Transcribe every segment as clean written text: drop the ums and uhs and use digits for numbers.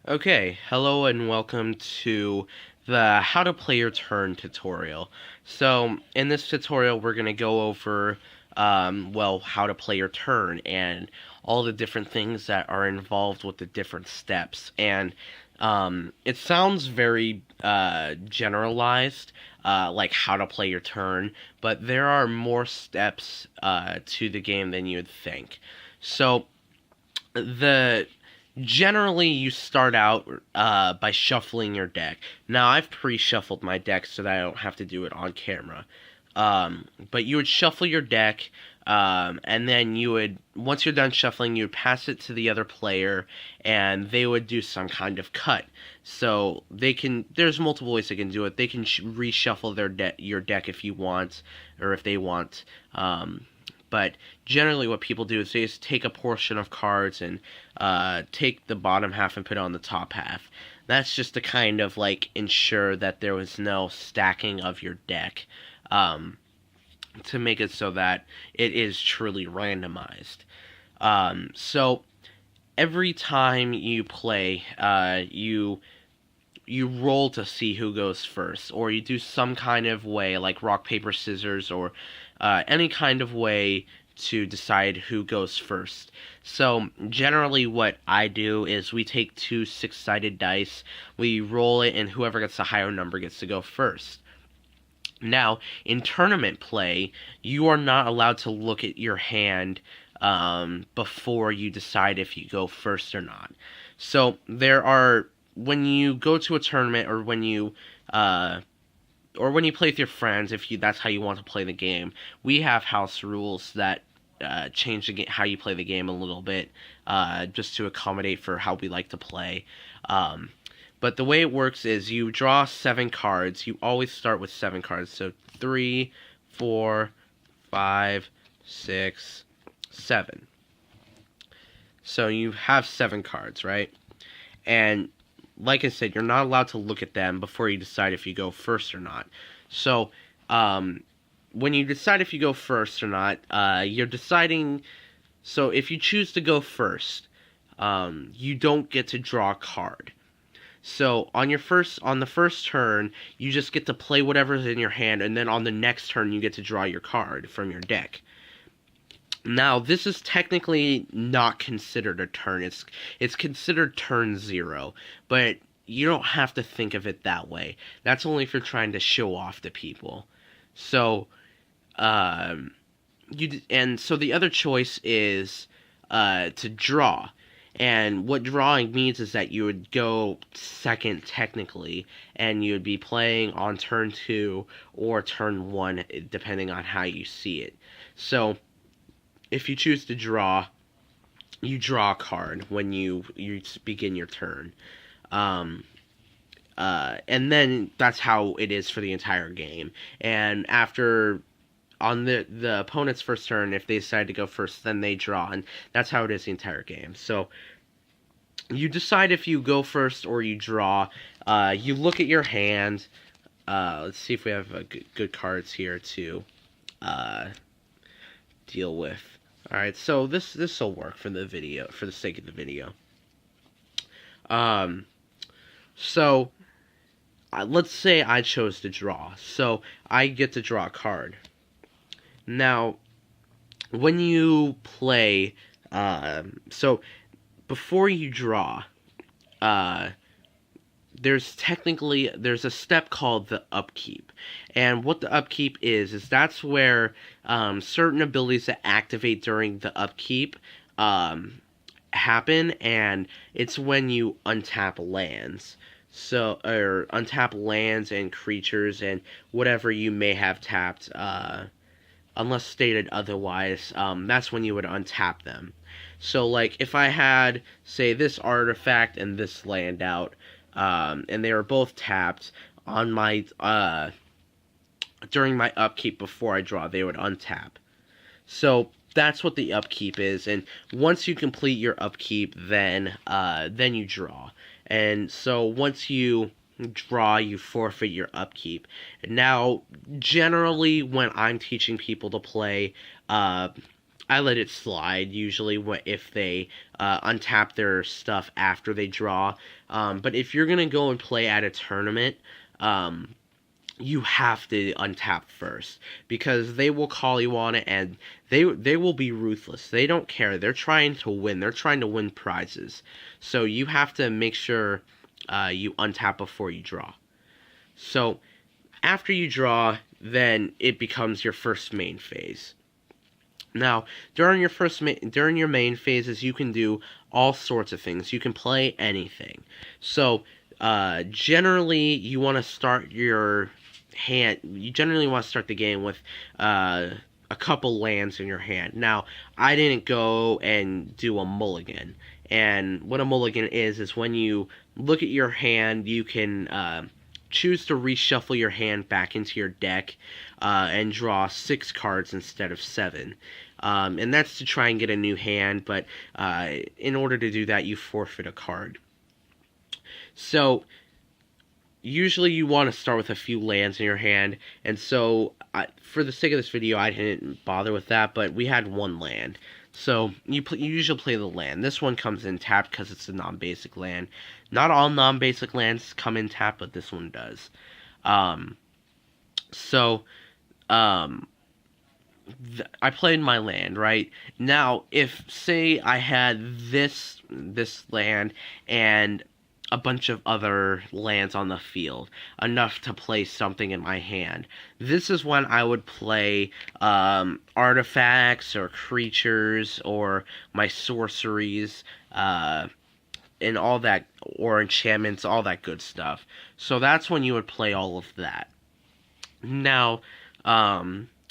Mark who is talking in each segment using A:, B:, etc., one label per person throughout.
A: Okay, hello and welcome to the How to Play Your Turn tutorial. So, in this tutorial, we're going to go over, how to play your turn and all the different things that are involved with the different steps. And it sounds very generalized, like how to play your turn, but there are more steps to the game than you'd think. So, the generally you start out by shuffling your deck. Now I've pre-shuffled my deck so that I don't have to do it on camera. But you would shuffle your deck, and then you would, once you're done shuffling, you would pass it to the other player, and they would do some kind of cut. So they can. There's multiple ways they can do it. They can reshuffle your deck if you want, or if they want. But generally, what people do is they just take a portion of cards and take the bottom half and put it on the top half. That's just to kind of like ensure that there was no stacking of your deck, to make it so that it is truly randomized. So every time you play, you roll to see who goes first, or you do some kind of way like rock paper scissors, or any kind of way to decide who goes first. So generally what I do is we take two six-sided dice, we roll it, and whoever gets the higher number gets to go first. Now, in tournament play, you are not allowed to look at your hand before you decide if you go first or not. So when you go to a tournament, or when you play with your friends, if that's how you want to play the game, we have house rules that change how you play the game a little bit, just to accommodate for how we like to play. But the way it works is you draw 7 cards. You always start with 7 cards. So 3, 4, 5, 6, 7. So you have 7 cards, right? And like I said, you're not allowed to look at them before you decide if you go first or not. So, when you decide if you go first or not, you're deciding. So, if you choose to go first, you don't get to draw a card. So, on the first turn, you just get to play whatever's in your hand, and then on the next turn, you get to draw your card from your deck. Now, this is technically not considered a turn. It's considered turn 0, but you don't have to think of it that way. That's only if you're trying to show off to people. So, so the other choice is to draw. And what drawing means is that you would go second technically, and you would be playing on turn 2 or turn 1, depending on how you see it. So, if you choose to draw, you draw a card when you begin your turn. And then that's how it is for the entire game. And after, on the opponent's first turn, if they decide to go first, then they draw, and that's how it is the entire game. So you decide if you go first or you draw. You look at your hand. Let's see if we have good cards here to deal with. All right, so this will work for the video, for the sake of the video. So let's say I chose to draw, so I get to draw a card. Now, when you play, so before you draw, there's a step called the upkeep. And what the upkeep is that's where certain abilities that activate during the upkeep happen, and it's when you untap lands. So, or untap lands and creatures and whatever you may have tapped, unless stated otherwise, that's when you would untap them. So, like, if I had, say, this artifact and this land out, and they were both tapped on my during my upkeep before I draw, they would untap. So that's what the upkeep is, and once you complete your upkeep, then you draw. And so once you draw, you forfeit your upkeep. Now, generally, when I'm teaching people to play, I let it slide usually if they untap their stuff after they draw. But if you're gonna go and play at a tournament, um, you have to untap first because they will call you on it, and they will be ruthless. They don't care. They're trying to win. They're trying to win prizes. So you have to make sure you untap before you draw. So after you draw, then it becomes your first main phase. Now, during your main phases, you can do all sorts of things. You can play anything. So, generally, you want to start your hand. You generally want to start the game with a couple lands in your hand. Now, I didn't go and do a mulligan. And what a mulligan is when you look at your hand, you can choose to reshuffle your hand back into your deck and draw 6 cards instead of 7. And that's to try and get a new hand, but in order to do that, you forfeit a card. So, usually you want to start with a few lands in your hand, and so, for the sake of this video, I didn't bother with that, but we had 1 land. So, you usually play the land. This one comes in tapped because it's a non-basic land. Not all non-basic lands come in tapped, but this one does. So, I played my land, right? Now, if, say, I had this land and a bunch of other lands on the field, enough to play something in my hand, this is when I would play artifacts or creatures or my sorceries, and all that, or enchantments, all that good stuff. So that's when you would play all of that. Now,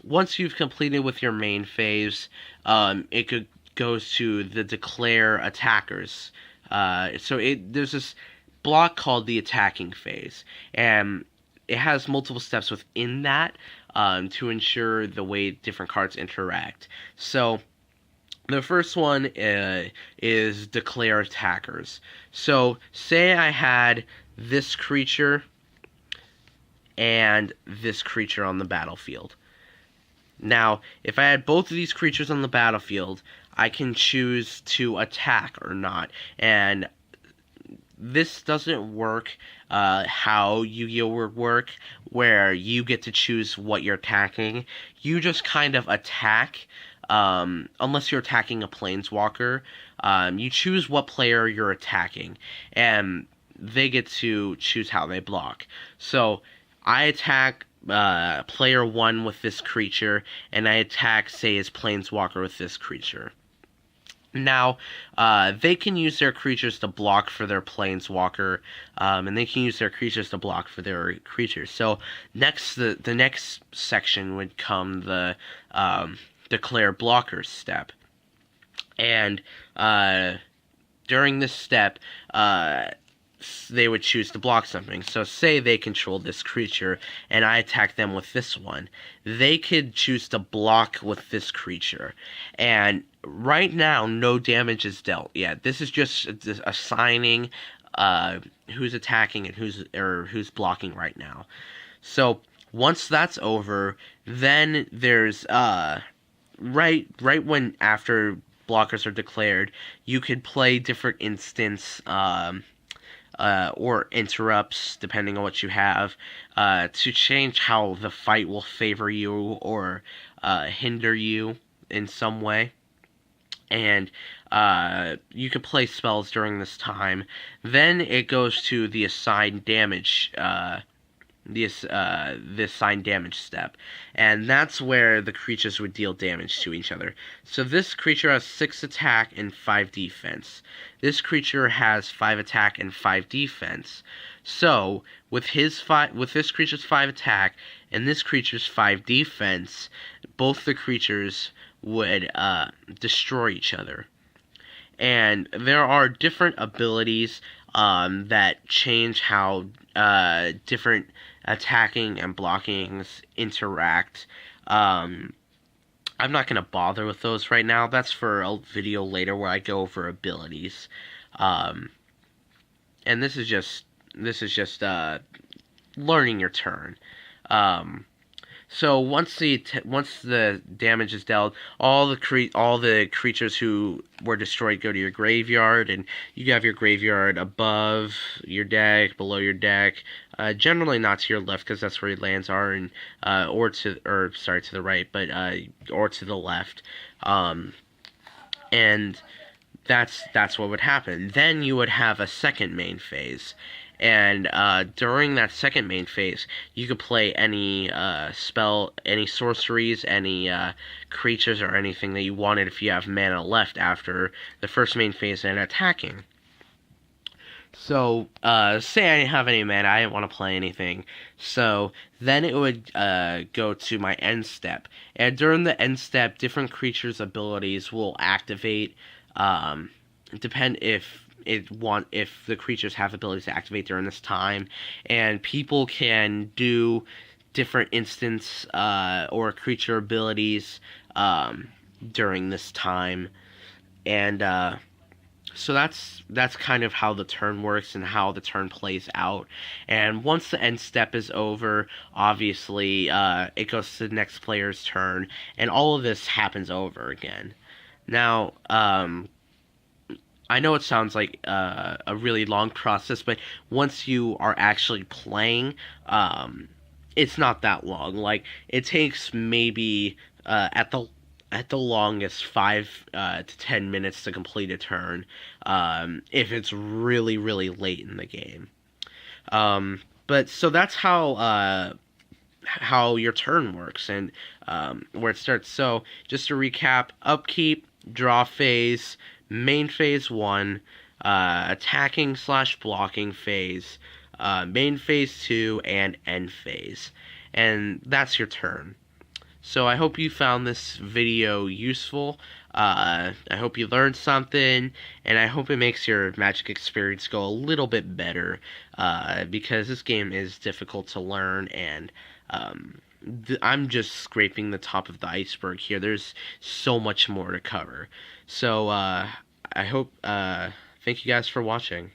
A: once you've completed with your main phase, it goes to the declare attackers. There's this block called the attacking phase, and it has multiple steps within that to ensure the way different cards interact. So the first one is declare attackers. So say I had this creature and this creature on the battlefield. Now, if I had both of these creatures on the battlefield, I can choose to attack or not. And this doesn't work how Yu-Gi-Oh! Would work, where you get to choose what you're attacking. You just kind of attack, unless you're attacking a Planeswalker. You choose what player you're attacking, and they get to choose how they block. So, I attack player 1 with this creature, and I attack, say, his Planeswalker with this creature. Now, they can use their creatures to block for their Planeswalker, and they can use their creatures to block for their creatures. So, the next section would come the declare blockers step. And during this step, they would choose to block something. So say they control this creature and I attack them with this one. They could choose to block with this creature. And right now, no damage is dealt yet. This is just assigning who's attacking and who's blocking right now. So once that's over, then there's right when after blockers are declared, you could play different instants or interrupts, depending on what you have, to change how the fight will favor you or hinder you in some way. And you can play spells during this time. Then it goes to the assigned damage, the assigned damage step, and that's where the creatures would deal damage to each other. So this creature has 6 attack and 5 defense. This creature has 5 attack and 5 defense. So with this creature's 5 attack and this creature's 5 defense, both the creatures would destroy each other. And there are different abilities that change how different attacking and blockings interact. I'm not going to bother with those right now. That's for a video later where I go over abilities. And this is just learning your turn. So once the damage is dealt, all the creatures who were destroyed go to your graveyard, and you have your graveyard above your deck, below your deck. Generally not to your left because that's where your lands are, and or sorry, to the right, but or to the left. Um, and that's what would happen. Then you would have a second main phase, and during that second main phase, you could play any spell, any sorceries, any creatures, or anything that you wanted if you have mana left after the first main phase and attacking. So, say I didn't have any mana, I didn't want to play anything. So, then it would go to my end step. And during the end step, different creatures' abilities will activate. Depend if the creatures have abilities to activate during this time. And people can do different instance or creature abilities during this time. And, so that's kind of how the turn works and how the turn plays out. And once the end step is over, obviously it goes to the next player's turn, and all of this happens over again. Now, I know it sounds like a really long process, but once you are actually playing, it's not that long. Like it takes maybe at the longest 5 to 10 minutes to complete a turn, if it's really late in the game. But so that's how your turn works and where it starts. So just to recap: upkeep, draw phase, main phase one, attacking slash blocking phase, main phase two, and end phase, and that's your turn. So I hope you found this video useful. I hope you learned something, and I hope it makes your Magic experience go a little bit better, because this game is difficult to learn, and I'm just scraping the top of the iceberg here. There's so much more to cover. So I hope, thank you guys for watching.